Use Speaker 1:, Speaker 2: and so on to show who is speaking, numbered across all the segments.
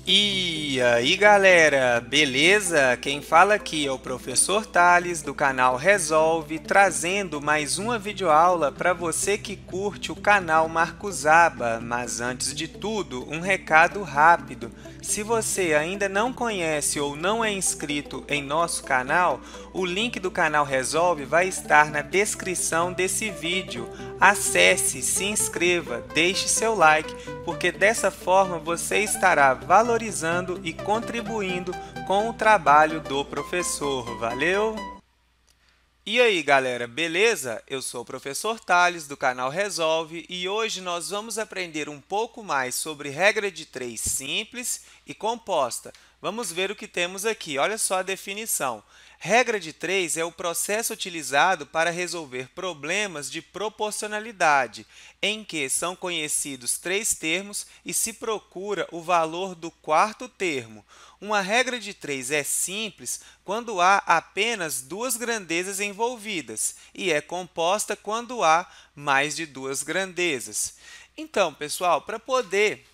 Speaker 1: E aí galera, beleza? Quem fala aqui é o professor Thales do canal Resolve, trazendo mais uma videoaula para você que curte o canal Marcuzaba. Mas antes de tudo, um recado rápido. Se você ainda não conhece ou não é inscrito em nosso canal, o link do canal Resolve vai estar na descrição desse vídeo. Acesse, se inscreva, deixe seu like, porque dessa forma você estará valorizando e contribuindo com o trabalho do professor. Valeu! E aí, galera, beleza? Eu sou o professor Thales do canal Resolve e hoje nós vamos aprender um pouco mais sobre regra de três simples e composta. Vamos ver o que temos aqui. Olha só a definição. Regra de três é o processo utilizado para resolver problemas de proporcionalidade, em que são conhecidos três termos e se procura o valor do quarto termo. Uma regra de três é simples quando há apenas duas grandezas envolvidas e é composta quando há mais de duas grandezas. Então, pessoal, para poder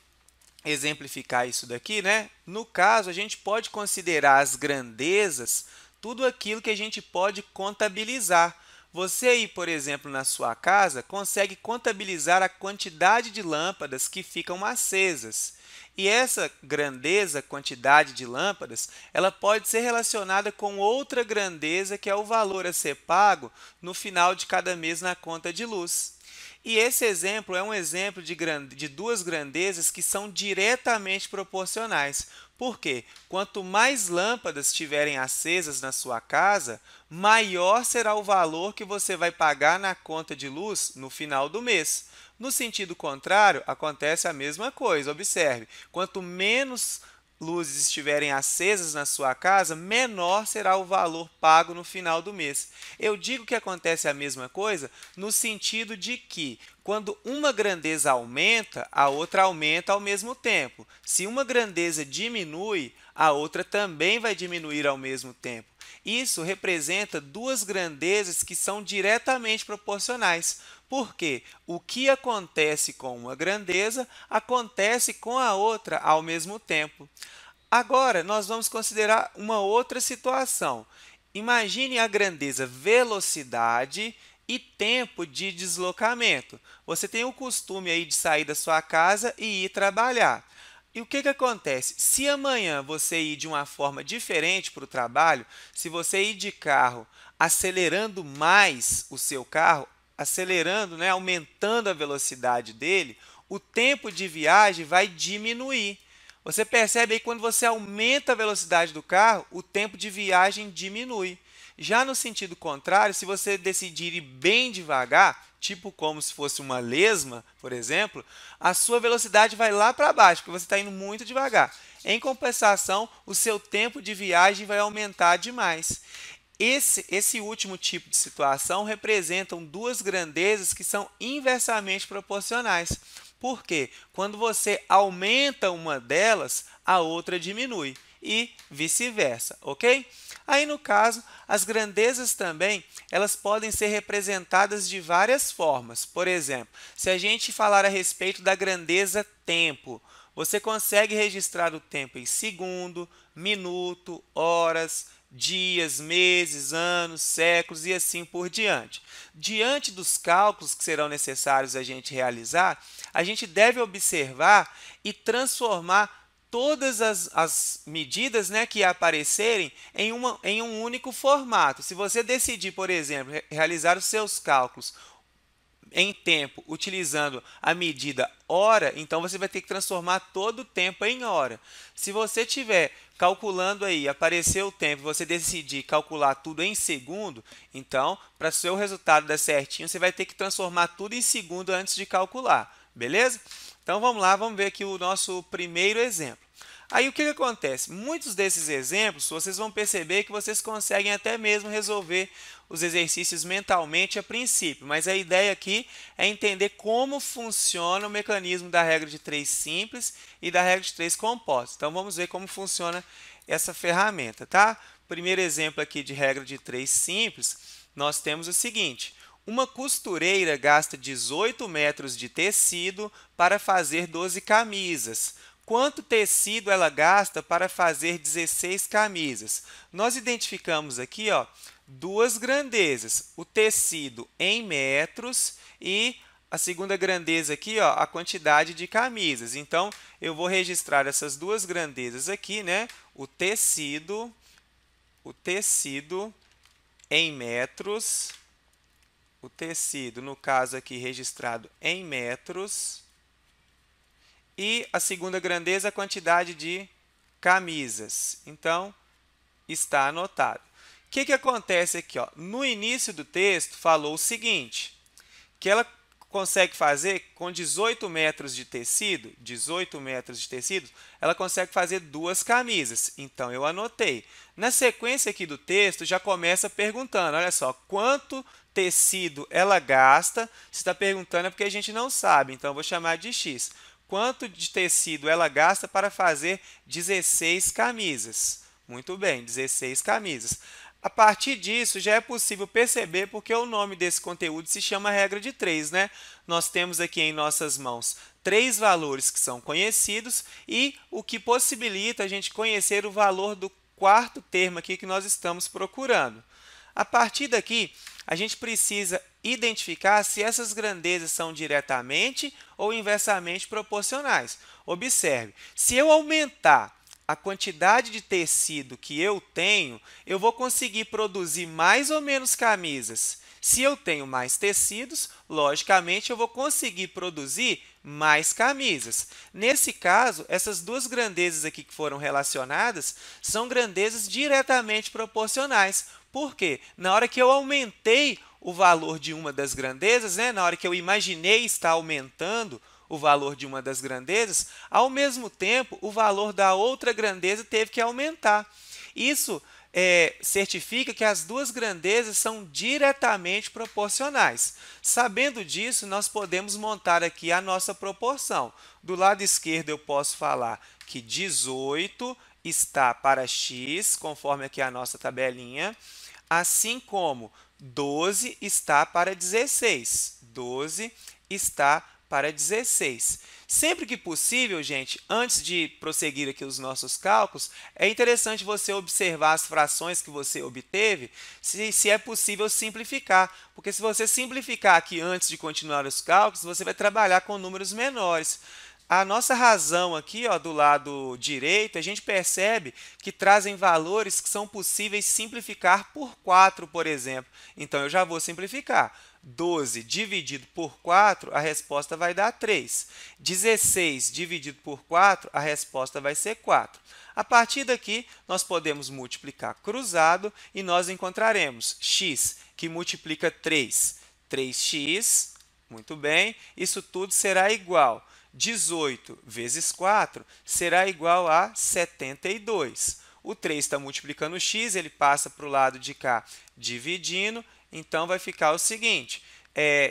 Speaker 1: exemplificar isso daqui, né? No caso, a gente pode considerar as grandezas tudo aquilo que a gente pode contabilizar. Você aí, por exemplo, na sua casa, consegue contabilizar a quantidade de lâmpadas que ficam acesas. E essa grandeza, quantidade de lâmpadas, ela pode ser relacionada com outra grandeza, que é o valor a ser pago no final de cada mês na conta de luz. E esse exemplo é um exemplo de duas grandezas que são diretamente proporcionais. Por quê? Quanto mais lâmpadas tiverem acesas na sua casa, maior será o valor que você vai pagar na conta de luz no final do mês. No sentido contrário, acontece a mesma coisa. Observe, quanto menos luzes estiverem acesas na sua casa, menor será o valor pago no final do mês. Eu digo que acontece a mesma coisa no sentido de que, quando uma grandeza aumenta, a outra aumenta ao mesmo tempo. Se uma grandeza diminui, a outra também vai diminuir ao mesmo tempo. Isso representa duas grandezas que são diretamente proporcionais. Porque o que acontece com uma grandeza acontece com a outra ao mesmo tempo. Agora, nós vamos considerar uma outra situação. Imagine a grandeza velocidade e tempo de deslocamento. Você tem o costume aí de sair da sua casa e ir trabalhar. E o que acontece? Se amanhã você ir de uma forma diferente para o trabalho, se você ir de carro acelerando mais o seu carro, acelerando, né, aumentando a velocidade dele, o tempo de viagem vai diminuir. Você percebe aí que quando você aumenta a velocidade do carro, o tempo de viagem diminui. Já no sentido contrário, se você decidir ir bem devagar, tipo como se fosse uma lesma, por exemplo, a sua velocidade vai lá para baixo, porque você está indo muito devagar. Em compensação, o seu tempo de viagem vai aumentar demais. Esse último tipo de situação representam duas grandezas que são inversamente proporcionais. Por quê? Quando você aumenta uma delas, a outra diminui e vice-versa, ok? Aí, no caso, as grandezas também, elas podem ser representadas de várias formas. Por exemplo, se a gente falar a respeito da grandeza tempo, você consegue registrar o tempo em segundo, minuto, horas, dias, meses, anos, séculos e assim por diante. Diante dos cálculos que serão necessários a gente realizar, a gente deve observar e transformar todas as medidas, né, que aparecerem em um único formato. Se você decidir, por exemplo, realizar os seus cálculos em tempo utilizando a medida hora, então você vai ter que transformar todo o tempo em hora. Se você tiver calculando aí, apareceu o tempo, você decidir calcular tudo em segundo, então, para o seu resultado dar certinho, você vai ter que transformar tudo em segundo antes de calcular, beleza? Então, vamos lá, vamos ver aqui o nosso primeiro exemplo. Aí, o que acontece? Muitos desses exemplos, vocês vão perceber que vocês conseguem até mesmo resolver os exercícios mentalmente a princípio, mas a ideia aqui é entender como funciona o mecanismo da regra de três simples e da regra de três compostas. Então, vamos ver como funciona essa ferramenta, tá? Primeiro exemplo aqui de regra de três simples, nós temos o seguinte: uma costureira gasta 18 metros de tecido para fazer 12 camisas. quanto tecido ela gasta para fazer 16 camisas? Nós identificamos aqui, ó, duas grandezas, o tecido em metros e a segunda grandeza aqui, ó, a quantidade de camisas. Então, eu vou registrar essas duas grandezas aqui, né? O tecido em metros, o tecido, no caso aqui, registrado em metros, e a segunda grandeza, a quantidade de camisas. Então, está anotado. O que acontece aqui? Ó? No início do texto, falou o seguinte, que ela consegue fazer com 18 metros de tecido, ela consegue fazer duas camisas. Então, eu anotei. Na sequência aqui do texto, já começa perguntando, olha só, quanto tecido ela gasta? Se está perguntando é porque a gente não sabe, então eu vou chamar de X. Quanto de tecido ela gasta para fazer 16 camisas? Muito bem, 16 camisas. A partir disso, já é possível perceber porque o nome desse conteúdo se chama regra de 3, né? Nós temos aqui em nossas mãos 3 valores que são conhecidos e o que possibilita a gente conhecer o valor do quarto termo aqui que nós estamos procurando. A partir daqui, a gente precisa identificar se essas grandezas são diretamente ou inversamente proporcionais. Observe, se eu aumentar a quantidade de tecido que eu tenho, eu vou conseguir produzir mais ou menos camisas. Se eu tenho mais tecidos, logicamente, eu vou conseguir produzir mais camisas. Nesse caso, essas duas grandezas aqui que foram relacionadas são grandezas diretamente proporcionais. Por quê? Na hora que eu aumentei o valor de uma das grandezas, né, na hora que eu imaginei estar aumentando o valor de uma das grandezas, ao mesmo tempo, o valor da outra grandeza teve que aumentar. Isso certifica que as duas grandezas são diretamente proporcionais. Sabendo disso, nós podemos montar aqui a nossa proporção. Do lado esquerdo, eu posso falar que 18 está para x, conforme aqui a nossa tabelinha, assim como 12 está para 16. 12 está para 16. Sempre que possível, gente, antes de prosseguir aqui os nossos cálculos, é interessante você observar as frações que você obteve, se é possível simplificar. Porque se você simplificar aqui antes de continuar os cálculos, você vai trabalhar com números menores. A nossa razão aqui, ó, do lado direito, a gente percebe que trazem valores que são possíveis simplificar por 4, por exemplo. Então, eu já vou simplificar. 12 dividido por 4, a resposta vai dar 3. 16 dividido por 4, a resposta vai ser 4. A partir daqui, nós podemos multiplicar cruzado e nós encontraremos x, que multiplica 3. 3x, muito bem, isso tudo será igual. 18 vezes 4 será igual a 72. O 3 está multiplicando o x, ele passa para o lado de cá dividindo, então vai ficar o seguinte,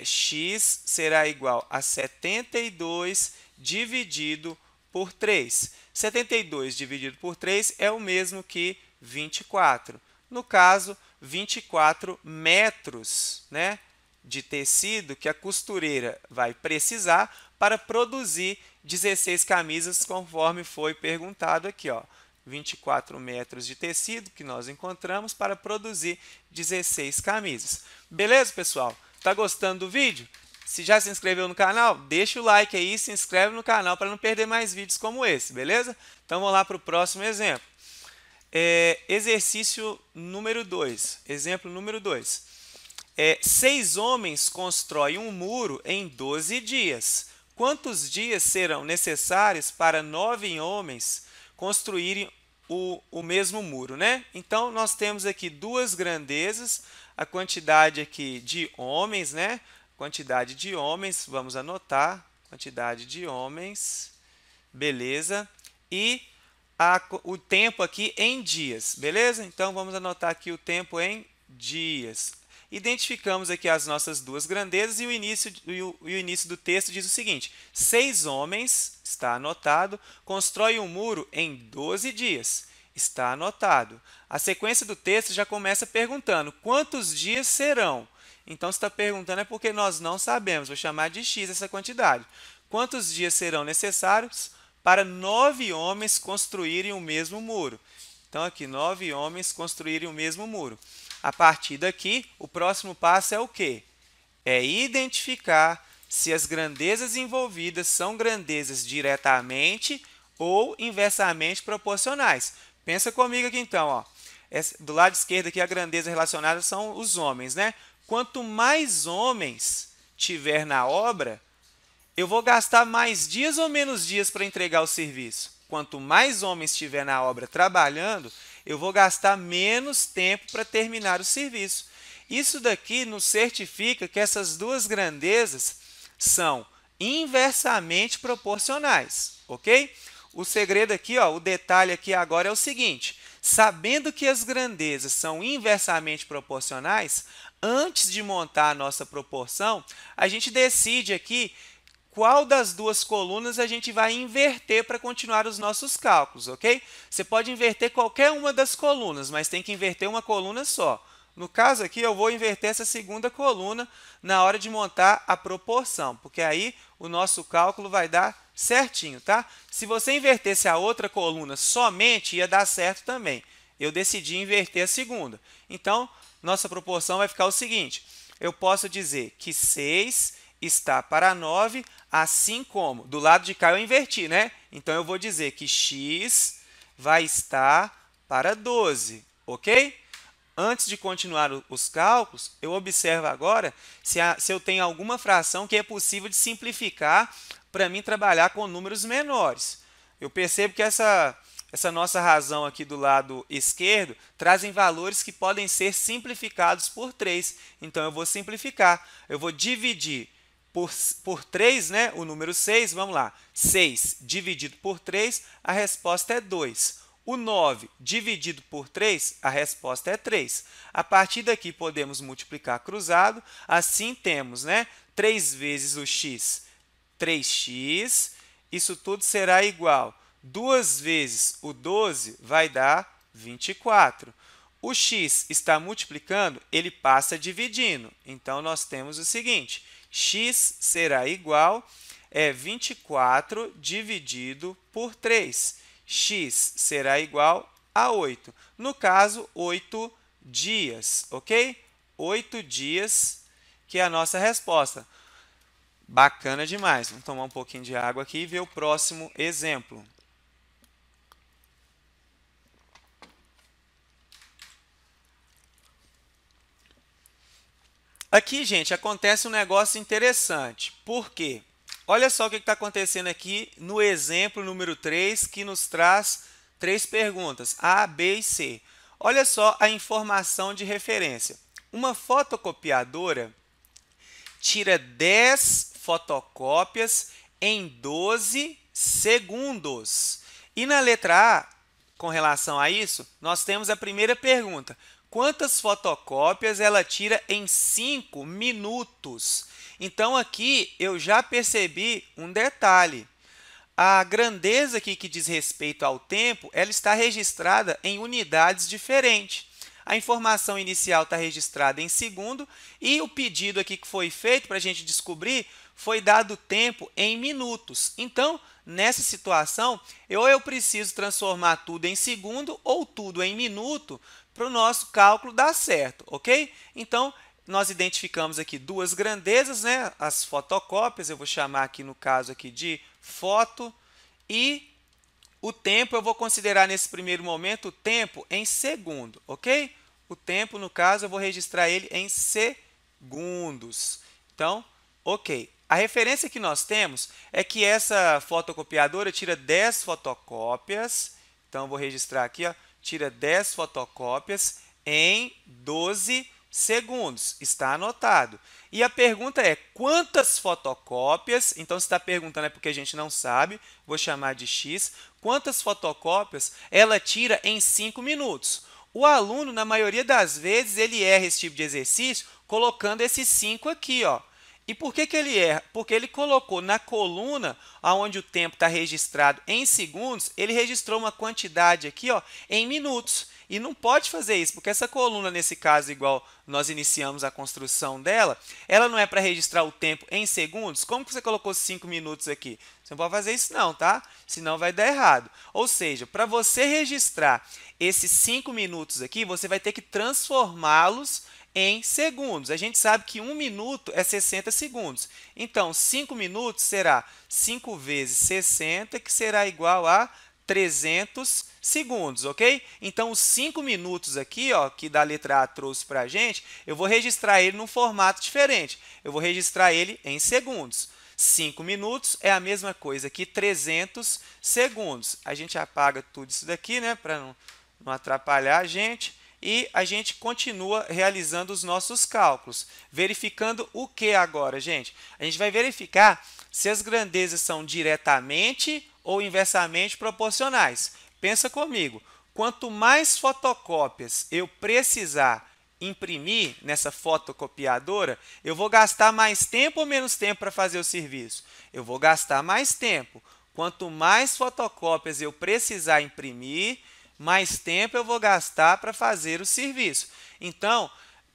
Speaker 1: x será igual a 72 dividido por 3. 72 dividido por 3 é o mesmo que 24. No caso, 24 metros, né, de tecido que a costureira vai precisar para produzir 16 camisas, conforme foi perguntado aqui, ó. 24 metros de tecido que nós encontramos para produzir 16 camisas. Beleza, pessoal? Tá gostando do vídeo? Se já se inscreveu no canal, deixa o like aí e se inscreve no canal para não perder mais vídeos como esse, beleza? Então, vamos lá para o próximo exemplo. Exercício número 2. Exemplo número 2. 6 homens constroem um muro em 12 dias. Quantos dias serão necessários para 9 homens construírem o mesmo muro, né? Então, nós temos aqui duas grandezas, a quantidade aqui de homens, né? Quantidade de homens, vamos anotar, quantidade de homens, beleza? E o tempo aqui em dias, beleza? Então, vamos anotar aqui o tempo em dias. Identificamos aqui as nossas duas grandezas e o início do texto diz o seguinte, 6 homens, está anotado, constroem um muro em 12 dias, está anotado. A sequência do texto já começa perguntando, quantos dias serão? Então, se está perguntando é porque nós não sabemos, vou chamar de x essa quantidade. Quantos dias serão necessários para 9 homens construírem o mesmo muro. Então, aqui, 9 homens construírem o mesmo muro. A partir daqui, o próximo passo é o quê? É identificar se as grandezas envolvidas são grandezas diretamente ou inversamente proporcionais. Pensa comigo aqui, então, ó. Do lado esquerdo aqui, a grandeza relacionada são os homens, né? Quanto mais homens tiver na obra, eu vou gastar mais dias ou menos dias para entregar o serviço? Quanto mais homens tiver na obra trabalhando, eu vou gastar menos tempo para terminar o serviço. Isso daqui nos certifica que essas duas grandezas são inversamente proporcionais, ok? O segredo aqui, ó, o detalhe aqui agora é o seguinte: sabendo que as grandezas são inversamente proporcionais, antes de montar a nossa proporção, a gente decide aqui qual das duas colunas a gente vai inverter para continuar os nossos cálculos, ok? Você pode inverter qualquer uma das colunas, mas tem que inverter uma coluna só. No caso aqui, eu vou inverter essa segunda coluna na hora de montar a proporção, porque aí o nosso cálculo vai dar certinho, tá? Se você invertesse a outra coluna somente, ia dar certo também. Eu decidi inverter a segunda. Então, nossa proporção vai ficar o seguinte: eu posso dizer que 6 está para 9, assim como do lado de cá eu inverti, né? Então, eu vou dizer que x vai estar para 12, ok? Antes de continuar os cálculos, eu observo agora se eu tenho alguma fração que é possível de simplificar para mim trabalhar com números menores. Eu percebo que essa nossa razão aqui do lado esquerdo trazem valores que podem ser simplificados por 3. Então, eu vou simplificar. Eu vou dividir por 3, né, o número 6. Vamos lá. 6 dividido por 3, a resposta é 2. O 9 dividido por 3, a resposta é 3. A partir daqui, podemos multiplicar cruzado. Assim, temos, né, 3 vezes o x, 3x. Isso tudo será igual. 2 vezes o 12 vai dar 24. O x está multiplicando, ele passa dividindo. Então, nós temos o seguinte: x será igual a 24 dividido por 3. X será igual a 8. No caso, 8 dias, ok? 8 dias, que é a nossa resposta. Bacana demais. Vamos tomar um pouquinho de água aqui e ver o próximo exemplo. Aqui, gente, acontece um negócio interessante. Por quê? Olha só o que está acontecendo aqui no exemplo número 3, que nos traz 3 perguntas, A, B e C. Olha só a informação de referência. Uma fotocopiadora tira 10 fotocópias em 12 segundos. E na letra A, com relação a isso, nós temos a primeira pergunta: quantas fotocópias ela tira em 5 minutos? Então, aqui eu já percebi um detalhe. A grandeza aqui que diz respeito ao tempo, ela está registrada em unidades diferentes. A informação inicial está registrada em segundo e o pedido aqui que foi feito para a gente descobrir foi dado tempo em minutos. Então, nessa situação, eu preciso transformar tudo em segundo ou tudo em minuto para o nosso cálculo dar certo, ok? Então, nós identificamos aqui duas grandezas, né? As fotocópias, eu vou chamar aqui no caso aqui de foto, e o tempo eu vou considerar nesse primeiro momento o tempo em segundo, ok? O tempo, no caso, eu vou registrar ele em segundos. Então, ok. A referência que nós temos é que essa fotocopiadora tira 10 fotocópias. Então, eu vou registrar aqui, ó, tira 10 fotocópias em 12 segundos. Está anotado. E a pergunta é: quantas fotocópias? Então, se está perguntando é porque a gente não sabe. Vou chamar de x. Quantas fotocópias ela tira em 5 minutos? O aluno, na maioria das vezes, ele erra esse tipo de exercício colocando esses 5 aqui, ó. E por que que ele erra? Porque ele colocou na coluna onde o tempo está registrado em segundos, ele registrou uma quantidade aqui, ó, em minutos. E não pode fazer isso, porque essa coluna, nesse caso, igual nós iniciamos a construção dela, ela não é para registrar o tempo em segundos? Como que você colocou 5 minutos aqui? Você não pode fazer isso não, tá? Senão vai dar errado. Ou seja, para você registrar esses 5 minutos aqui, você vai ter que transformá-los em segundos. A gente sabe que 1 minuto é 60 segundos. Então, 5 minutos será 5 vezes 60, que será igual a 300 segundos, ok? Então, os 5 minutos aqui, ó, que da letra A trouxe para a gente, eu vou registrar ele num formato diferente. Eu vou registrar ele em segundos. 5 minutos é a mesma coisa que 300 segundos. A gente apaga tudo isso daqui, né, para não atrapalhar a gente. E a gente continua realizando os nossos cálculos. Verificando o que agora, gente? A gente vai verificar se as grandezas são diretamente ou inversamente proporcionais. Pensa comigo, quanto mais fotocópias eu precisar imprimir nessa fotocopiadora, eu vou gastar mais tempo ou menos tempo para fazer o serviço? Eu vou gastar mais tempo. Quanto mais fotocópias eu precisar imprimir, mais tempo eu vou gastar para fazer o serviço. Então,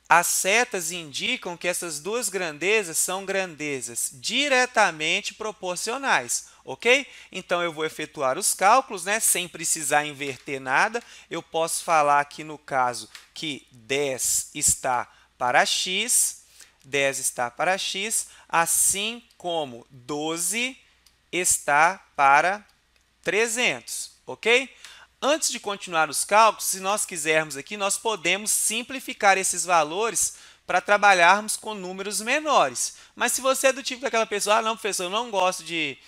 Speaker 1: as setas indicam que essas duas grandezas são grandezas diretamente proporcionais, ok? Então, eu vou efetuar os cálculos, né, sem precisar inverter nada. Eu posso falar aqui no caso que 10 está para x, 10 está para x, assim como 12 está para 300, ok? Antes de continuar os cálculos, se nós quisermos aqui, nós podemos simplificar esses valores para trabalharmos com números menores. Mas se você é do tipo daquela pessoa, não, professor, eu não gosto de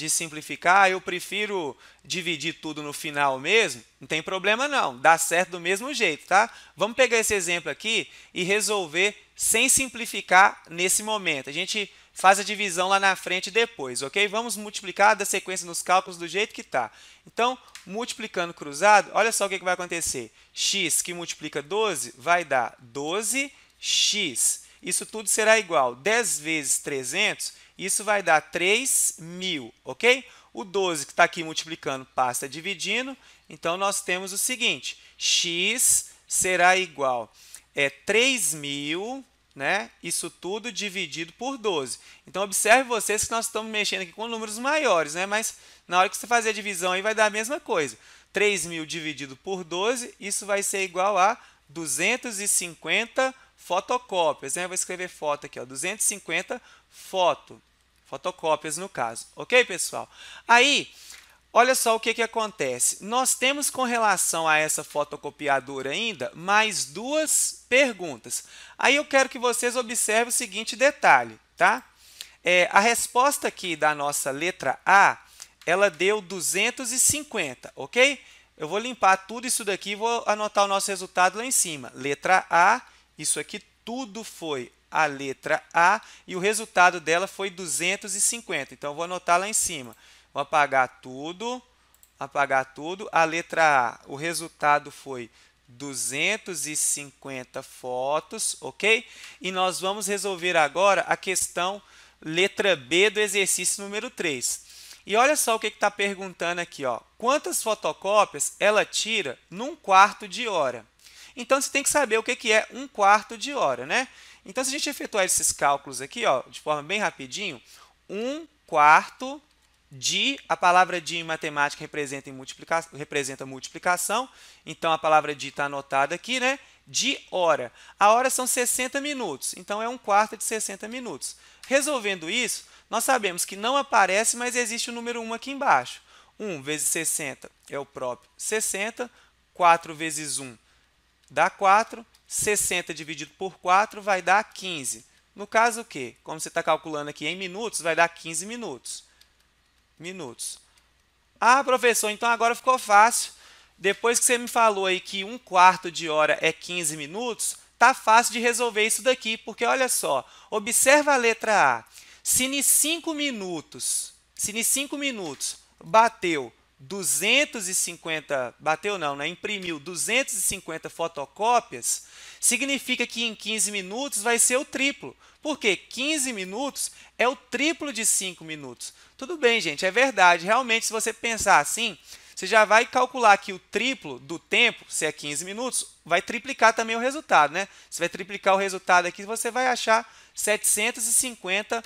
Speaker 1: simplificar, eu prefiro dividir tudo no final mesmo, não tem problema não, dá certo do mesmo jeito, tá? Vamos pegar esse exemplo aqui e resolver sem simplificar nesse momento. A gente faz a divisão lá na frente depois, ok? Vamos multiplicar da sequência nos cálculos do jeito que está. Então, multiplicando cruzado, olha só o que vai acontecer. X que multiplica 12 vai dar 12x. Isso tudo será igual 10 vezes 300, isso vai dar 3.000, ok? O 12 que está aqui multiplicando passa dividindo, então nós temos o seguinte, x será igual a 3.000, né? Isso tudo dividido por 12. Então, observe vocês que nós estamos mexendo aqui com números maiores, né? Mas na hora que você fazer a divisão aí vai dar a mesma coisa. 3.000 dividido por 12, isso vai ser igual a 250 fotocópias, né? Eu vou escrever foto aqui, ó, 250 fotocópias no caso. Ok, pessoal? Aí, olha só o que acontece. Nós temos com relação a essa fotocopiadora ainda mais duas perguntas. Aí eu quero que vocês observem o seguinte detalhe, tá? A resposta aqui da nossa letra A, ela deu 250, ok? Eu vou limpar tudo isso daqui e vou anotar o nosso resultado lá em cima. Letra A, isso aqui tudo foi a letra A e o resultado dela foi 250. Então, eu vou anotar lá em cima. Vou apagar tudo. A letra A, o resultado foi 250 fotos, ok? E nós vamos resolver agora a questão letra B do exercício número 3. E olha só o que está perguntando aqui, ó. Quantas fotocópias ela tira num quarto de hora? Então, você tem que saber o que é um quarto de hora, né? Então, se a gente efetuar esses cálculos aqui, ó, de forma bem rapidinho, 1/4 de, a palavra de em matemática representa multiplicação, então a palavra de está anotada aqui, né? De hora. A hora são 60 minutos, então é 1/4 de 60 minutos. Resolvendo isso, nós sabemos que não aparece, mas existe o número 1 aqui embaixo. 1 vezes 60 é o próprio 60, 4 vezes 1 dá 4, 60 dividido por 4 vai dar 15. No caso, o quê? Como você está calculando aqui em minutos, vai dar 15 minutos. Ah, professor, então agora ficou fácil. Depois que você me falou aí que 1/4 de hora é 15 minutos, tá fácil de resolver isso daqui, porque olha só, observa a letra A. Se em 5 minutos bateu 250, bateu não, né? Imprimiu 250 fotocópias, significa que em 15 minutos vai ser o triplo. Por quê? 15 minutos é o triplo de 5 minutos. Tudo bem, gente, é verdade. Realmente, se você pensar assim, você já vai calcular que o triplo do tempo, se é 15 minutos, vai triplicar também o resultado, né? Você vai triplicar o resultado aqui, você vai achar 750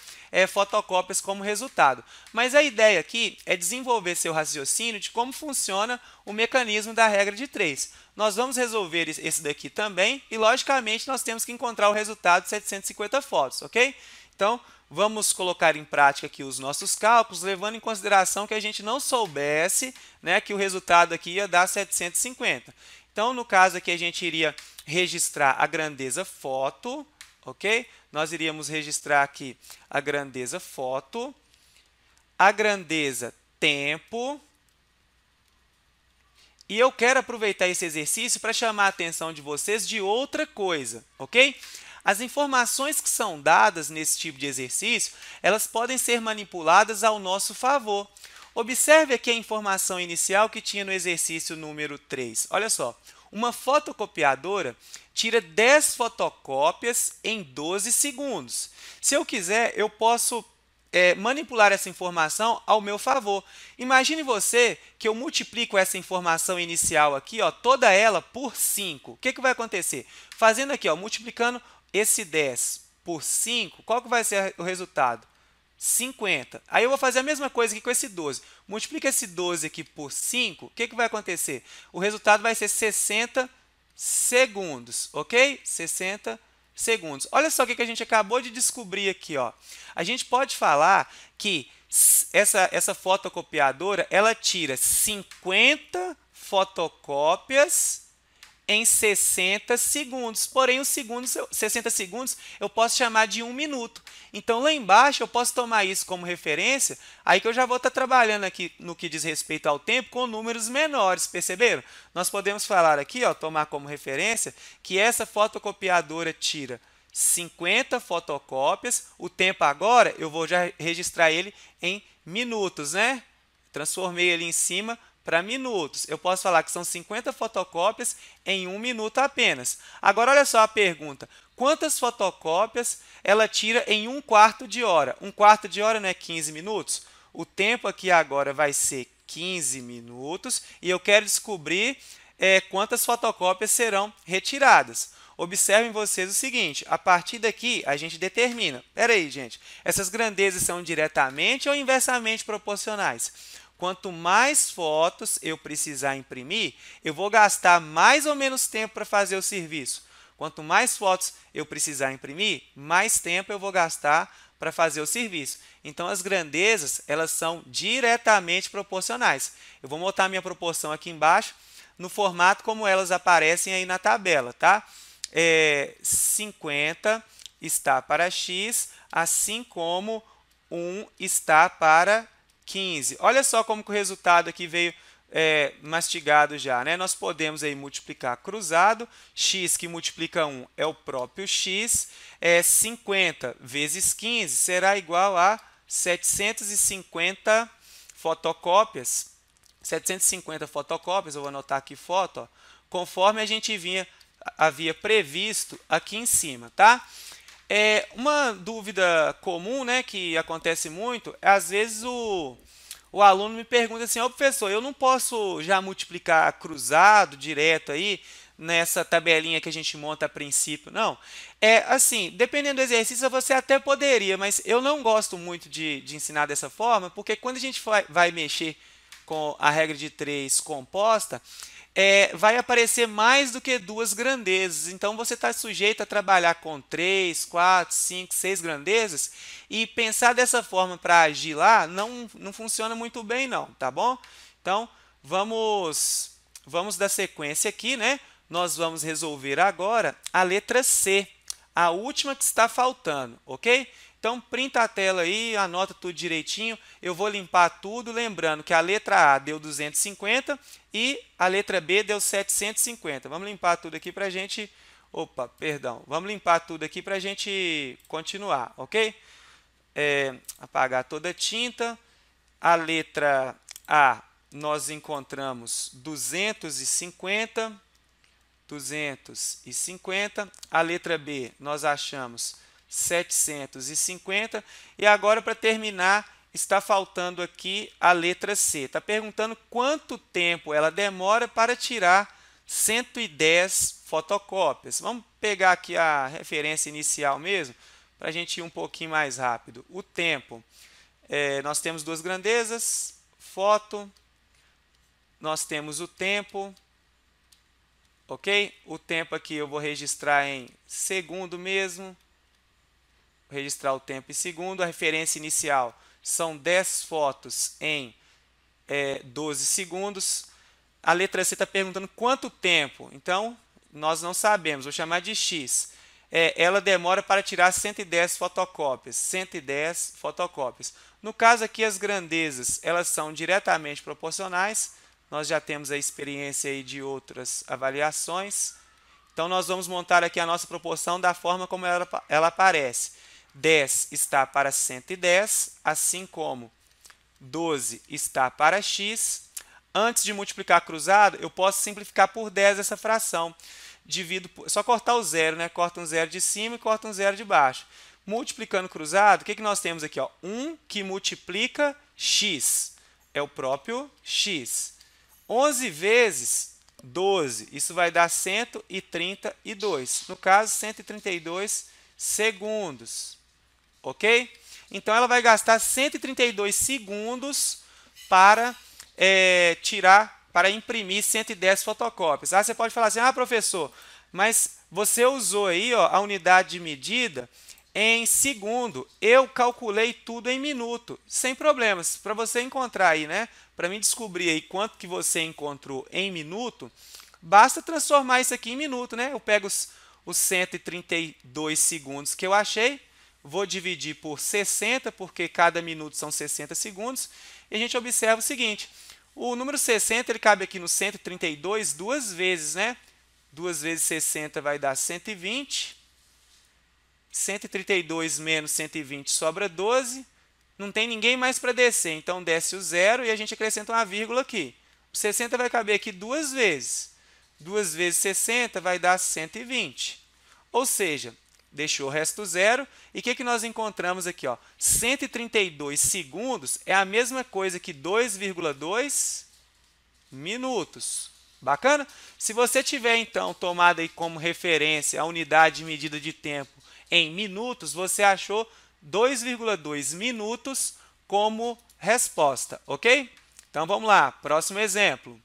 Speaker 1: fotocópias como resultado. Mas a ideia aqui é desenvolver seu raciocínio de como funciona o mecanismo da regra de 3. Nós vamos resolver esse daqui também e, logicamente, nós temos que encontrar o resultado de 750 fotos, ok? Então, vamos colocar em prática aqui os nossos cálculos, levando em consideração que a gente não soubesse, né, que o resultado aqui ia dar 750. Então, no caso aqui, a gente iria registrar a grandeza foto, ok? Nós iríamos registrar aqui a grandeza foto, a grandeza tempo. E eu quero aproveitar esse exercício para chamar a atenção de vocês de outra coisa, ok? As informações que são dadas nesse tipo de exercício, elas podem ser manipuladas ao nosso favor. Observe aqui a informação inicial que tinha no exercício número 3. Olha só, uma fotocopiadora tira 10 fotocópias em 12 segundos. Se eu quiser, eu posso manipular essa informação ao meu favor. Imagine você que eu multiplico essa informação inicial aqui, ó, toda ela por 5. O que vai acontecer? Fazendo aqui, ó, multiplicando esse 10 por 5, qual que vai ser o resultado? 50. Aí eu vou fazer a mesma coisa aqui com esse 12. Multiplica esse 12 aqui por 5, o que vai acontecer? O resultado vai ser 60 segundos, ok? 60 segundos. Olha só o que a gente acabou de descobrir aqui, ó. A gente pode falar que essa fotocopiadora, ela tira 50 fotocópias em 60 segundos. Porém, os 60 segundos eu posso chamar de 1 minuto. Então, lá embaixo, eu posso tomar isso como referência, aí que eu já vou estar trabalhando aqui no que diz respeito ao tempo com números menores, perceberam? Nós podemos falar aqui, ó, tomar como referência, que essa fotocopiadora tira 50 fotocópias. O tempo agora, eu vou já registrar ele em minutos, né? Transformei ele em cima para minutos. Eu posso falar que são 50 fotocópias em 1 minuto apenas. Agora, olha só a pergunta. Quantas fotocópias ela tira em 1/4 de hora? 1/4 de hora não é 15 minutos? O tempo aqui agora vai ser 15 minutos e eu quero descobrir quantas fotocópias serão retiradas. Observem vocês o seguinte, a partir daqui a gente determina. Espera aí, gente, essas grandezas são diretamente ou inversamente proporcionais? Quanto mais fotos eu precisar imprimir, eu vou gastar mais ou menos tempo para fazer o serviço. Quanto mais fotos eu precisar imprimir, mais tempo eu vou gastar para fazer o serviço. Então, as grandezas, elas são diretamente proporcionais. Eu vou botar a minha proporção aqui embaixo, no formato como elas aparecem aí na tabela, tá? 50 está para x, assim como 1 está para 15. Olha só como que o resultado aqui veio mastigado já, né? Nós podemos aí multiplicar cruzado, x que multiplica 1 é o próprio x, 50 vezes 15 será igual a 750 fotocópias. 750 fotocópias, eu vou anotar aqui foto, ó, conforme a gente havia previsto aqui em cima, tá? Uma dúvida comum, né, que acontece muito, às vezes o aluno me pergunta assim, ó, professor, eu não posso já multiplicar cruzado, direto aí, nessa tabelinha que a gente monta a princípio, não. Assim, dependendo do exercício, você até poderia, mas eu não gosto muito de ensinar dessa forma, porque quando a gente vai mexer com a regra de 3 composta, vai aparecer mais do que 2 grandezas. Então, você está sujeito a trabalhar com 3, 4, 5, 6 grandezas e pensar dessa forma para agir lá não funciona muito bem, não, tá bom? Então, vamos dar sequência aqui, né? Nós vamos resolver agora a letra C, a última que está faltando, ok? Então, printa a tela aí, anota tudo direitinho. Eu vou limpar tudo, lembrando que a letra A deu 250 e a letra B deu 750. Vamos limpar tudo aqui para a gente... Opa, perdão. Vamos limpar tudo aqui para a gente continuar, ok? Apagar toda a tinta. A letra A nós encontramos 250. A letra B, nós achamos 750. E agora, para terminar, está faltando aqui a letra C. Está perguntando quanto tempo ela demora para tirar 110 fotocópias. Vamos pegar aqui a referência inicial mesmo, para a gente ir um pouquinho mais rápido. O tempo, nós temos duas grandezas, foto, nós temos o tempo, ok? O tempo aqui eu vou registrar em segundo mesmo, vou registrar o tempo em segundo. A referência inicial são 10 fotos em 12 segundos. A letra C está perguntando quanto tempo, então nós não sabemos, vou chamar de X. Ela demora para tirar 110 fotocópias, 110 fotocópias. No caso aqui, as grandezas, elas são diretamente proporcionais, nós já temos a experiência aí de outras avaliações, então nós vamos montar aqui a nossa proporção da forma como ela aparece. 10 está para 110, assim como 12 está para X. Antes de multiplicar cruzado, eu posso simplificar por 10 essa fração. Divido só cortar o zero, né? Corta um zero de cima e corta um zero de baixo. Multiplicando cruzado, o que nós temos aqui? 1 que multiplica x, é o próprio x. 11 vezes 12, isso vai dar 132. No caso, 132 segundos. Ok? Então, ela vai gastar 132 segundos para para imprimir 110 fotocópias. Você pode falar assim, professor, mas você usou aí a unidade de medida em segundo. Eu calculei tudo em minuto, sem problemas. Para você encontrar aí, né? Para mim descobrir aí quanto que você encontrou em minuto, basta transformar isso aqui em minuto, né? Eu pego os 132 segundos que eu achei, vou dividir por 60, porque cada minuto são 60 segundos, e a gente observa o seguinte: o número 60 ele cabe aqui no 132 duas vezes, né? 2 vezes 60 vai dar 120. 132 menos 120 sobra 12. Não tem ninguém mais para descer, então desce o zero e a gente acrescenta uma vírgula aqui. O 60 vai caber aqui duas vezes. 2 vezes 60 vai dar 120. Ou seja, deixou o resto zero. E o que nós encontramos aqui? 132 segundos é a mesma coisa que 2,2 minutos. Bacana? Se você tiver, então, tomado aí como referência a unidade de medida de tempo em minutos, você achou 2,2 minutos como resposta, ok? Então, vamos lá. Próximo exemplo.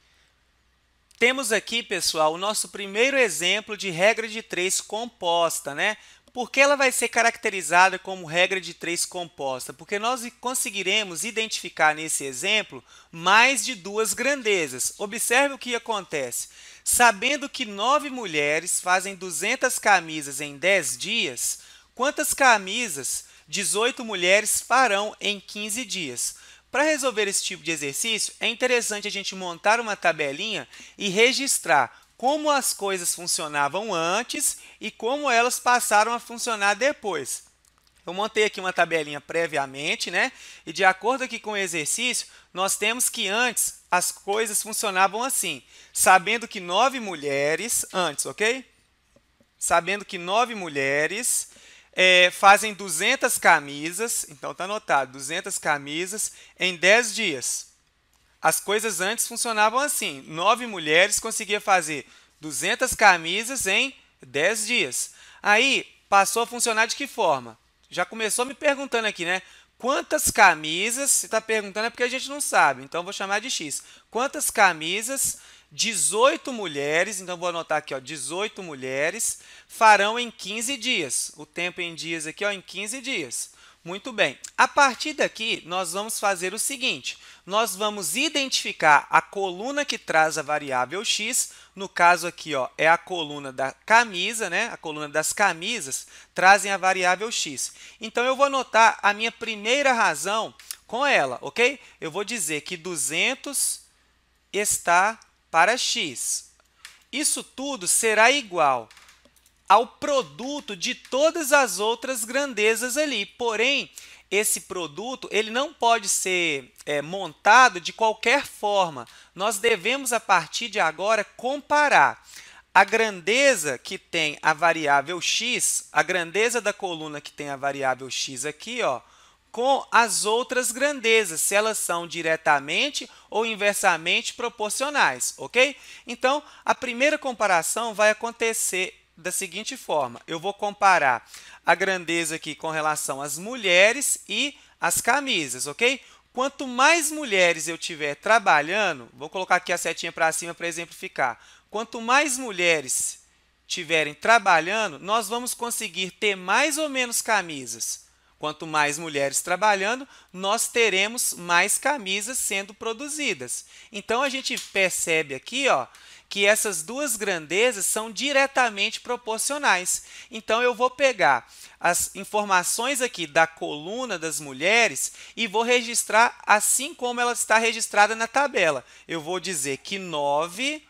Speaker 1: Temos aqui, pessoal, o nosso primeiro exemplo de regra de 3 composta, né? Por que ela vai ser caracterizada como regra de 3 composta? Porque nós conseguiremos identificar nesse exemplo mais de duas grandezas. Observe o que acontece. Sabendo que 9 mulheres fazem 200 camisas em 10 dias, quantas camisas 18 mulheres farão em 15 dias? Para resolver esse tipo de exercício, é interessante a gente montar uma tabelinha e registrar como as coisas funcionavam antes e como elas passaram a funcionar depois. Eu montei aqui uma tabelinha previamente, né? E de acordo aqui com o exercício, nós temos que antes as coisas funcionavam assim, sabendo que 9 mulheres, antes, ok? Sabendo que 9 mulheres fazem 200 camisas, então está anotado, 200 camisas em 10 dias. As coisas antes funcionavam assim, 9 mulheres conseguiam fazer 200 camisas em 10 dias. Aí, passou a funcionar de que forma? Já começou me perguntando aqui, né? Quantas camisas, se está perguntando é porque a gente não sabe, então vou chamar de X. Quantas camisas 18 mulheres, então vou anotar aqui, 18 mulheres, farão em 15 dias. O tempo em dias aqui, em 15 dias. Muito bem. A partir daqui, nós vamos fazer o seguinte. Nós vamos identificar a coluna que traz a variável x. No caso aqui, é a coluna da camisa, né? A coluna das camisas trazem a variável x. Então, eu vou anotar a minha primeira razão com ela, ok? Eu vou dizer que 200 está para x. Isso tudo será igual ao produto de todas as outras grandezas ali. Porém, esse produto ele não pode ser montado de qualquer forma. Nós devemos, a partir de agora, comparar a grandeza que tem a variável x, a grandeza da coluna que tem a variável x aqui, ó, com as outras grandezas, se elas são diretamente ou inversamente proporcionais, ok? Então, a primeira comparação vai acontecer da seguinte forma. Eu vou comparar a grandeza aqui com relação às mulheres e às camisas, ok? Quanto mais mulheres eu tiver trabalhando, vou colocar aqui a setinha para cima para exemplificar. Quanto mais mulheres tiverem trabalhando, nós vamos conseguir ter mais ou menos camisas. Quanto mais mulheres trabalhando, nós teremos mais camisas sendo produzidas. Então, a gente percebe aqui, ó, que essas duas grandezas são diretamente proporcionais. Então, eu vou pegar as informações aqui da coluna das mulheres e vou registrar assim como ela está registrada na tabela. Eu vou dizer que 9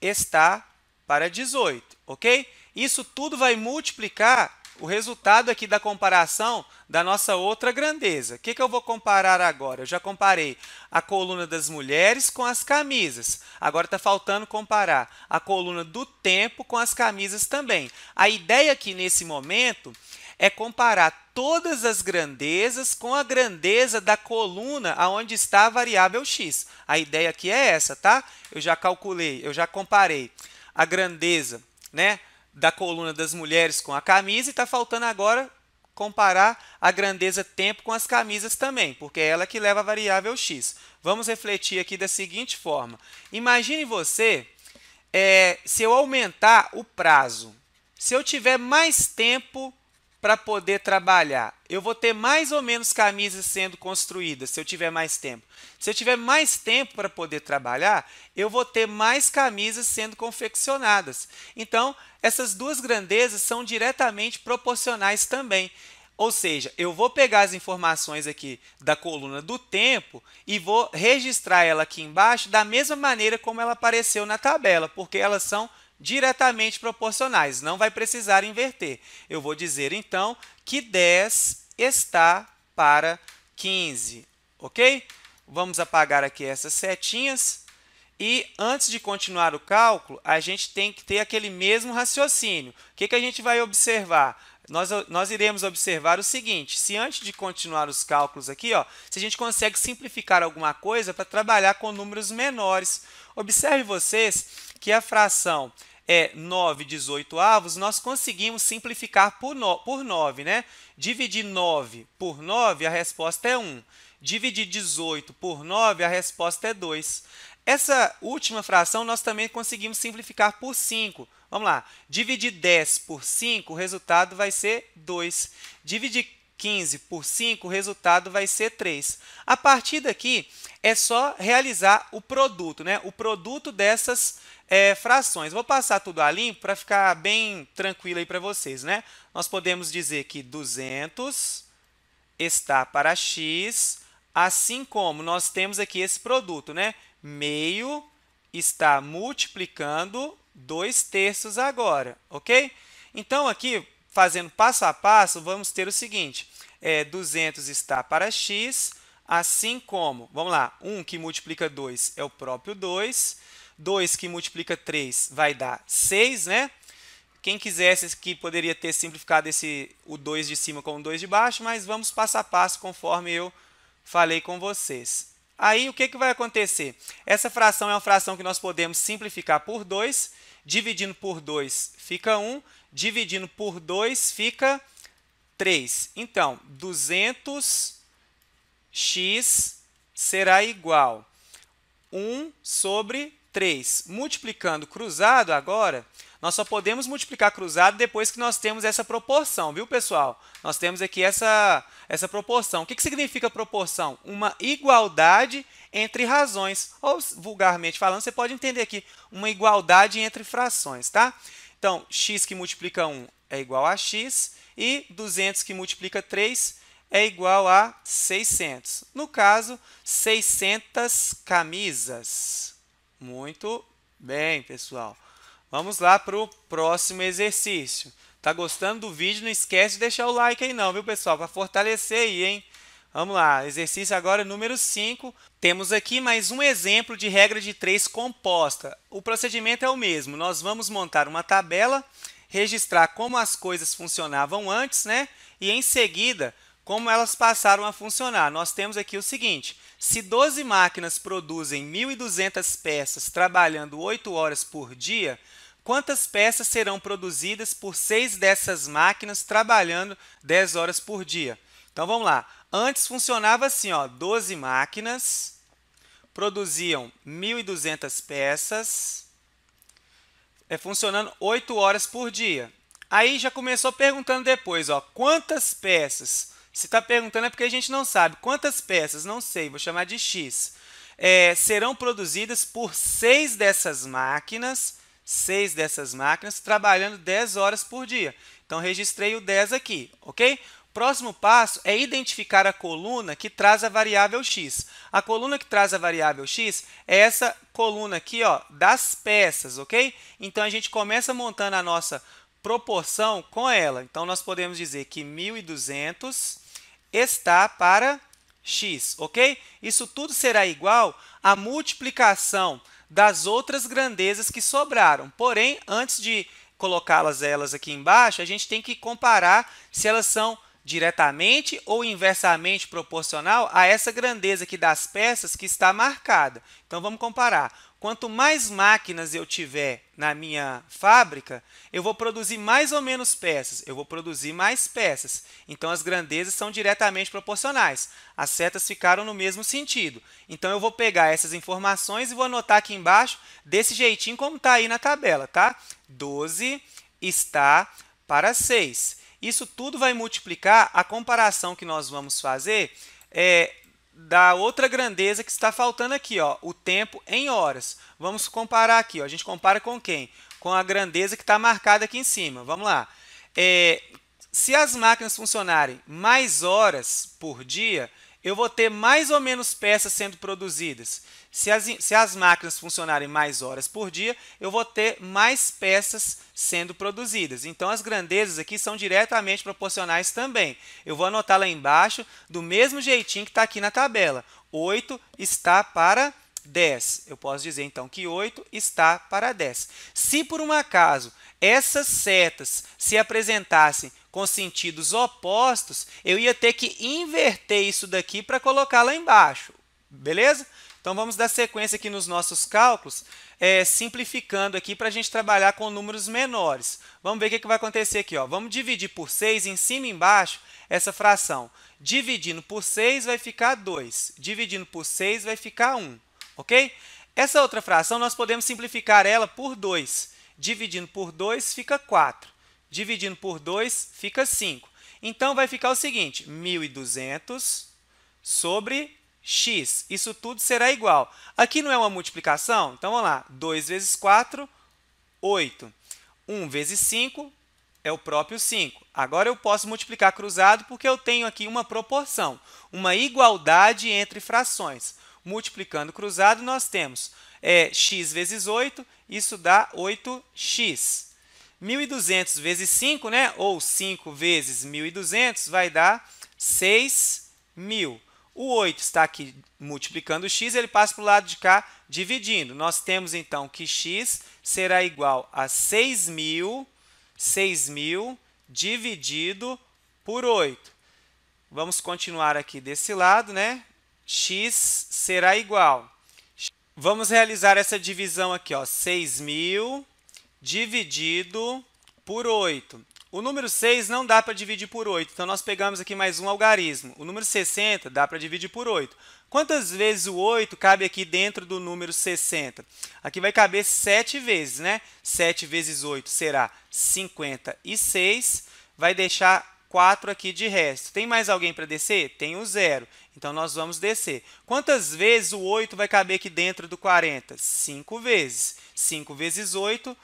Speaker 1: está para 18, ok? Isso tudo vai multiplicar o resultado aqui da comparação da nossa outra grandeza. O que eu vou comparar agora? Eu já comparei a coluna das mulheres com as camisas. Agora está faltando comparar a coluna do tempo com as camisas também. A ideia aqui nesse momento é comparar todas as grandezas com a grandeza da coluna onde está a variável x. A ideia aqui é essa, tá? Eu já calculei, eu já comparei a grandeza, né, da coluna das mulheres com a camisa e está faltando agora comparar a grandeza tempo com as camisas também, porque é ela que leva a variável x. Vamos refletir aqui da seguinte forma. Imagine você, se eu aumentar o prazo, se eu tiver mais tempo para poder trabalhar, eu vou ter mais ou menos camisas sendo construídas se eu tiver mais tempo. Se eu tiver mais tempo para poder trabalhar, eu vou ter mais camisas sendo confeccionadas. Então, essas duas grandezas são diretamente proporcionais também. Ou seja, eu vou pegar as informações aqui da coluna do tempo e vou registrar ela aqui embaixo da mesma maneira como ela apareceu na tabela, porque elas são diretamente proporcionais, não vai precisar inverter. Eu vou dizer, então, que 10 está para 15, ok? Vamos apagar aqui essas setinhas. E, antes de continuar o cálculo, a gente tem que ter aquele mesmo raciocínio. O que a gente vai observar? Nós iremos observar o seguinte, se antes de continuar os cálculos aqui, ó, se a gente consegue simplificar alguma coisa para trabalhar com números menores. Observe vocês que a fração 9/18, nós conseguimos simplificar por 9, né? Dividir 9 por 9, a resposta é 1. Dividir 18 por 9, a resposta é 2. Essa última fração nós também conseguimos simplificar por 5. Vamos lá. Dividir 10 por 5, o resultado vai ser 2. Dividir 15 por 5, o resultado vai ser 3. A partir daqui, é só realizar o produto, né? O produto dessas frações. Vou passar tudo a limpo para ficar bem tranquilo aí para vocês, né? Nós podemos dizer que 200 está para x, assim como nós temos aqui esse produto, né? Meio está multiplicando 2/3 agora, ok? Então, aqui, fazendo passo a passo, vamos ter o seguinte, 200 está para x, assim como, vamos lá, 1 que multiplica 2 é o próprio 2, 2 que multiplica 3 vai dar 6, né? Quem quisesse aqui poderia ter simplificado o 2 de cima com o 2 de baixo, mas vamos passo a passo conforme eu falei com vocês. Aí, o que vai acontecer? Essa fração é uma fração que nós podemos simplificar por 2, dividindo por 2 fica 1, dividindo por 2 fica 3. Então, 200x será igual a 1 sobre 3. Multiplicando cruzado agora, nós só podemos multiplicar cruzado depois que nós temos essa proporção, viu, pessoal? Nós temos aqui essa proporção. O que significa proporção? Uma igualdade entre razões. Ou, vulgarmente falando, você pode entender aqui uma igualdade entre frações, tá? Então, x que multiplica 1 é igual a x e 200 que multiplica 3 é igual a 600. No caso, 600 camisas. Muito bem, pessoal. Vamos lá para o próximo exercício. Tá gostando do vídeo? Não esquece de deixar o like aí não, viu, pessoal? Para fortalecer aí, hein? Vamos lá, exercício agora número 5. Temos aqui mais um exemplo de regra de 3 composta. O procedimento é o mesmo. Nós vamos montar uma tabela, registrar como as coisas funcionavam antes, né? E em seguida, como elas passaram a funcionar. Nós temos aqui o seguinte: se 12 máquinas produzem 1.200 peças trabalhando 8 horas por dia, quantas peças serão produzidas por 6 dessas máquinas trabalhando 10 horas por dia? Então, vamos lá. Antes funcionava assim, ó, 12 máquinas produziam 1.200 peças, funcionando 8 horas por dia. Aí já começou perguntando depois, ó, quantas peças? Se está perguntando é porque a gente não sabe. Quantas peças? Não sei, vou chamar de X. Serão produzidas por 6 dessas máquinas, trabalhando 10 horas por dia. Então, registrei o 10 aqui, ok? Próximo passo é identificar a coluna que traz a variável x. A coluna que traz a variável x é essa coluna aqui, ó, das peças, ok? Então, a gente começa montando a nossa proporção com ela. Então, nós podemos dizer que 1.200 está para x, ok? Isso tudo será igual à multiplicação das outras grandezas que sobraram. Porém, antes de colocá-las aqui embaixo, a gente tem que comparar se elas são diretamente ou inversamente proporcional a essa grandeza aqui das peças que está marcada. Então, vamos comparar. Quanto mais máquinas eu tiver na minha fábrica, eu vou produzir mais ou menos peças, eu vou produzir mais peças. Então, as grandezas são diretamente proporcionais. As setas ficaram no mesmo sentido. Então, eu vou pegar essas informações e vou anotar aqui embaixo desse jeitinho como está aí na tabela, tá? 12 está para 6. Isso tudo vai multiplicar a comparação que nós vamos fazer da outra grandeza que está faltando aqui, ó, o tempo em horas. Vamos comparar aqui, ó, a gente compara com quem? Com a grandeza que está marcada aqui em cima. Vamos lá. Se as máquinas funcionarem mais horas por dia, eu vou ter mais ou menos peças sendo produzidas. Se as máquinas funcionarem mais horas por dia, eu vou ter mais peças sendo produzidas. Então, as grandezas aqui são diretamente proporcionais também. Eu vou anotar lá embaixo do mesmo jeitinho que está aqui na tabela. 8 está para 10. Eu posso dizer, então, que 8 está para 10. Se, por um acaso, essas setas se apresentassem com sentidos opostos, eu ia ter que inverter isso daqui para colocar lá embaixo. Beleza? Então, vamos dar sequência aqui nos nossos cálculos, simplificando aqui para a gente trabalhar com números menores. Vamos ver o que vai acontecer aqui, ó. Vamos dividir por 6 em cima e embaixo essa fração. Dividindo por 6 vai ficar 2. Dividindo por 6 vai ficar 1. Ok? Essa outra fração nós podemos simplificar ela por 2. Dividindo por 2 fica 4. Dividindo por 2 fica 5. Então, vai ficar o seguinte: 1.200 sobre x. Isso tudo será igual. Aqui não é uma multiplicação? Então, vamos lá. 2 vezes 4, 8. 1 vezes 5 é o próprio 5. Agora, eu posso multiplicar cruzado porque eu tenho aqui uma proporção, uma igualdade entre frações. Multiplicando cruzado, nós temos x vezes 8, isso dá 8x. 1.200 vezes 5, né? Ou 5 vezes 1.200, vai dar 6.000. O 8 está aqui multiplicando o x, ele passa para o lado de cá dividindo. Nós temos, então, que x será igual a 6.000 dividido por 8. Vamos continuar aqui desse lado, né? X será igual. Vamos realizar essa divisão aqui, ó, 6.000 dividido por 8. O número 6 não dá para dividir por 8, então nós pegamos aqui mais um algarismo. O número 60 dá para dividir por 8. Quantas vezes o 8 cabe aqui dentro do número 60? Aqui vai caber 7 vezes, né? 7 vezes 8 será 56, vai deixar 4 aqui de resto. Tem mais alguém para descer? Tem o 0. Então, nós vamos descer. Quantas vezes o 8 vai caber aqui dentro do 40? 5 vezes. 5 vezes 8,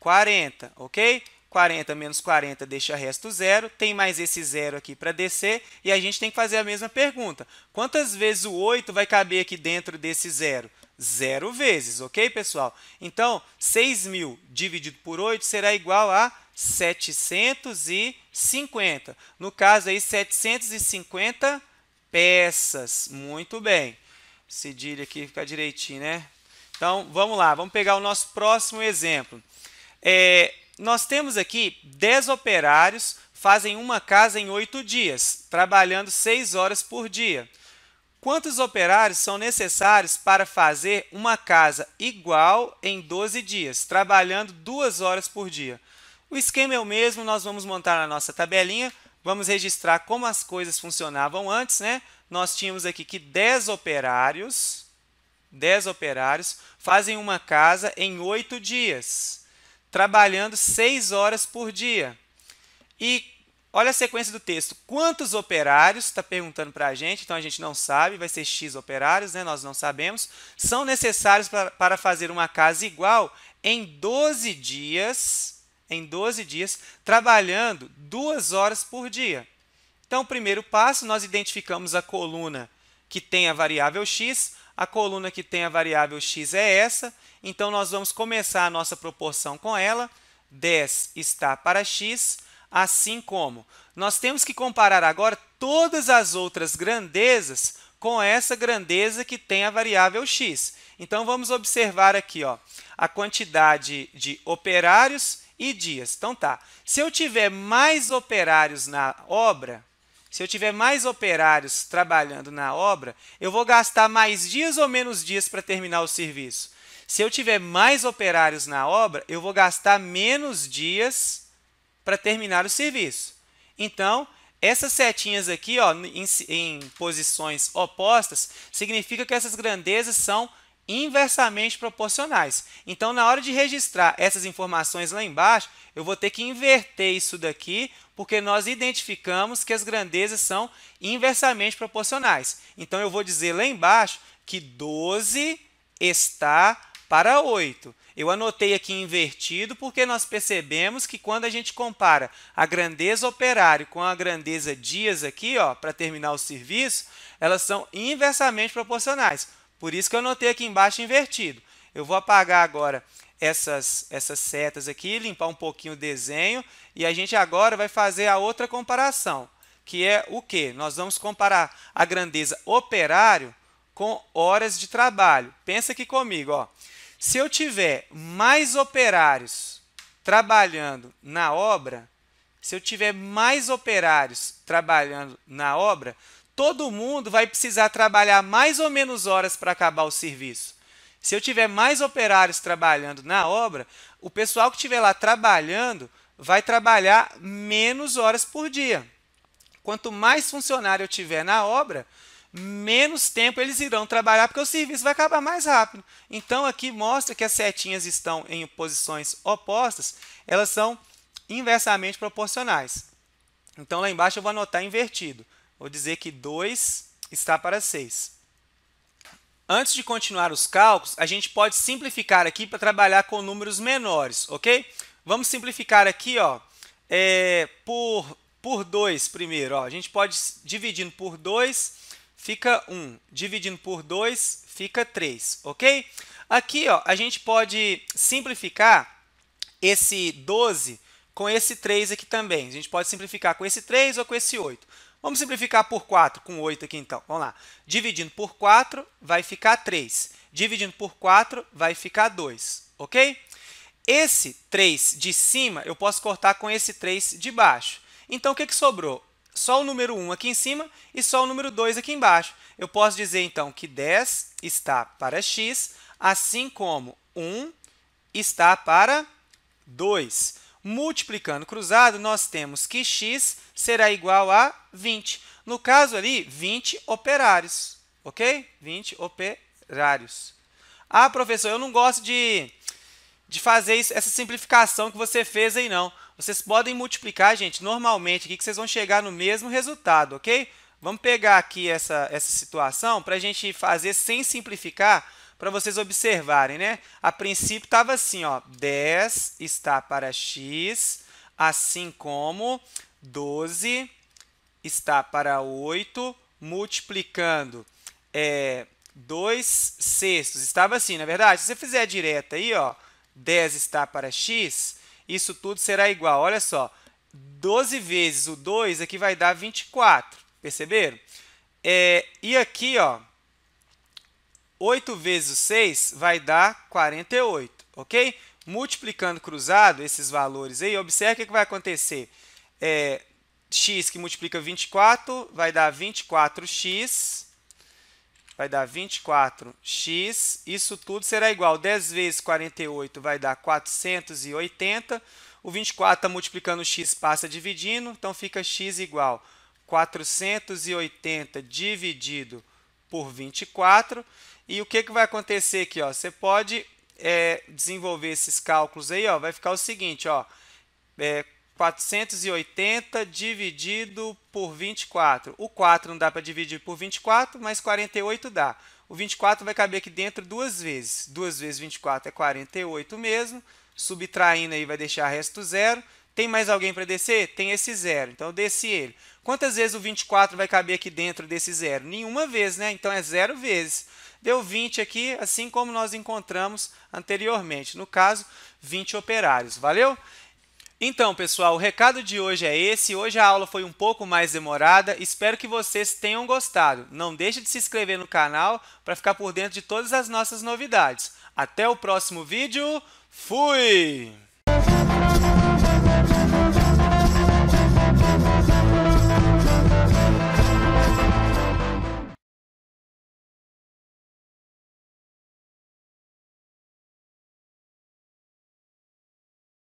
Speaker 1: 40, ok? 40 menos 40 deixa resto 0. Tem mais esse 0 aqui para descer. E a gente tem que fazer a mesma pergunta. Quantas vezes o 8 vai caber aqui dentro desse 0? 0 vezes, ok, pessoal? Então, 6.000 dividido por 8 será igual a 750. No caso aí, 750 peças. Muito bem. Cedilha aqui fica direitinho, né? Então, vamos lá. Vamos pegar o nosso próximo exemplo. Nós temos aqui 10 operários fazem uma casa em 8 dias, trabalhando 6 horas por dia. Quantos operários são necessários para fazer uma casa igual em 12 dias, trabalhando 2 horas por dia? O esquema é o mesmo, nós vamos montar a nossa tabelinha, vamos registrar como as coisas funcionavam antes, né? Nós tínhamos aqui que 10 operários fazem uma casa em 8 dias, trabalhando 6 horas por dia. E olha a sequência do texto. Quantos operários, está perguntando para a gente, então a gente não sabe, vai ser X operários, né? Nós não sabemos, são necessários para fazer uma casa igual em 12 dias, trabalhando 2 horas por dia. Então, o primeiro passo, nós identificamos a coluna que tem a variável x, a coluna que tem a variável x é essa, então nós vamos começar a nossa proporção com ela, 10 está para x, assim como nós temos que comparar agora todas as outras grandezas com essa grandeza que tem a variável x. Então, vamos observar aqui a quantidade de operários e dias. Então, tá. Se eu tiver mais operários na obra, se eu tiver mais operários trabalhando na obra, eu vou gastar mais dias ou menos dias para terminar o serviço? Se eu tiver mais operários na obra, eu vou gastar menos dias para terminar o serviço. Então, essas setinhas aqui em posições opostas, significa que essas grandezas são inversamente proporcionais. Então, na hora de registrar essas informações lá embaixo, eu vou ter que inverter isso daqui, porque nós identificamos que as grandezas são inversamente proporcionais. Então, eu vou dizer lá embaixo que 12 está para 8. Eu anotei aqui invertido porque nós percebemos que quando a gente compara a grandeza operário com a grandeza dias aqui, para terminar o serviço, elas são inversamente proporcionais. Por isso que eu anotei aqui embaixo invertido. Eu vou apagar agora essas setas aqui, limpar um pouquinho o desenho, e a gente agora vai fazer a outra comparação, que é o quê? Nós vamos comparar a grandeza operário com horas de trabalho. Pensa aqui comigo, Se eu tiver mais operários trabalhando na obra, todo mundo vai precisar trabalhar mais ou menos horas para acabar o serviço. Se eu tiver mais operários trabalhando na obra, o pessoal que estiver lá trabalhando vai trabalhar menos horas por dia. Quanto mais funcionário eu tiver na obra, menos tempo eles irão trabalhar, porque o serviço vai acabar mais rápido. Então, aqui mostra que as setinhas estão em posições opostas, elas são inversamente proporcionais. Então, lá embaixo eu vou anotar invertido. Vou dizer que 2 está para 6. Antes de continuar os cálculos, a gente pode simplificar aqui para trabalhar com números menores, ok? Vamos simplificar aqui por 2 primeiro. A gente pode, dividindo por 2, fica 1. Dividindo por 2, fica 3, ok? Aqui, a gente pode simplificar esse 12 com esse 3 aqui também. A gente pode simplificar com esse 3 ou com esse 8. Vamos simplificar por 4, com 8 aqui então. Vamos lá. Dividindo por 4, vai ficar 3. Dividindo por 4, vai ficar 2, ok? Esse 3 de cima, eu posso cortar com esse 3 de baixo. Então, o que sobrou? Só o número 1 aqui em cima e só o número 2 aqui embaixo. Eu posso dizer, então, que 10 está para x, assim como 1 está para 2. Multiplicando cruzado, nós temos que x será igual a 20. No caso ali, 20 operários, ok? 20 operários. Ah, professor, eu não gosto de fazer essa simplificação que você fez aí, não. Vocês podem multiplicar, gente, normalmente aqui que vocês vão chegar no mesmo resultado, ok? Vamos pegar aqui essa situação para a gente fazer sem simplificar, para vocês observarem, né? A princípio estava assim, 10 está para x, assim como 12 está para 8, multiplicando 2 sextos. Estava assim, na verdade? Se você fizer direto aí, 10 está para x, isso tudo será igual. Olha só, 12 vezes o 2 aqui vai dar 24, perceberam? E aqui, ó, 8 vezes o 6 vai dar 48, ok? Multiplicando cruzado esses valores aí, observe o que vai acontecer. X que multiplica 24 vai dar 24x, vai dar 24x, isso tudo será igual, 10 vezes 48 vai dar 480, o 24 está multiplicando o x, passa dividindo, então fica x igual 480 dividido por 24, e o que vai acontecer aqui? Ó? Você pode desenvolver esses cálculos aí, ó, vai ficar o seguinte, ó, 480 dividido por 24. O 4 não dá para dividir por 24, mas 48 dá. O 24 vai caber aqui dentro duas vezes. 2 vezes 24 é 48 mesmo. Subtraindo aí vai deixar resto zero. Tem mais alguém para descer? Tem esse zero, então eu desci ele. Quantas vezes o 24 vai caber aqui dentro desse zero? Nenhuma vez, né? Então é 0 vezes. Deu 20 aqui, assim como nós encontramos anteriormente. No caso, 20 operários. Valeu? Então, pessoal, o recado de hoje é esse. Hoje a aula foi um pouco mais demorada. Espero que vocês tenham gostado. Não deixe de se inscrever no canal para ficar por dentro de todas as nossas novidades. Até o próximo vídeo. Fui!